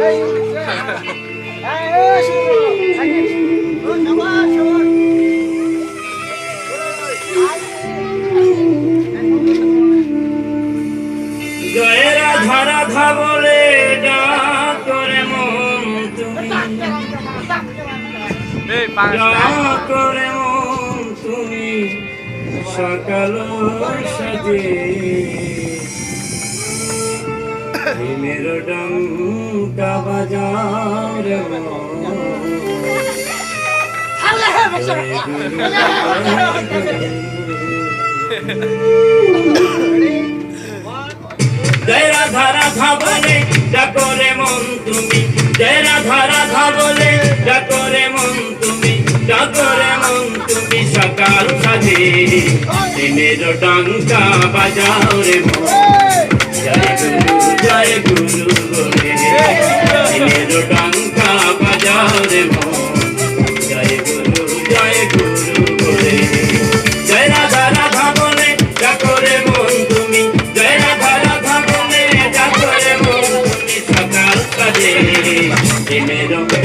জয় রাধা রাধা বলে ডাক করে মন তুমি, ডাক করে মন তুমি সকাল সাজে, প্রেমের ডঙ্কা বাজাও রে জয় রাধা রাধা বলে ডাকো রে মন তুমি, জয় রাধা রাধা বলে ডাকো রে মন তুমি, ডাকো রে মন তুমি সকাল সাজে, প্রেমের ডঙ্কা বাজাও রে মন। জয় গুরু বলে প্রেমের ডঙ্কা বাজাও রে মন, জয় গুরু বলে। জয় রাধা রাধা বলে ডাকো রে মন তুমি, জয় রাধা রাধা বলে ডাকো রে মন তুমি সকাল সাজে, প্রেমের ডঙ্কা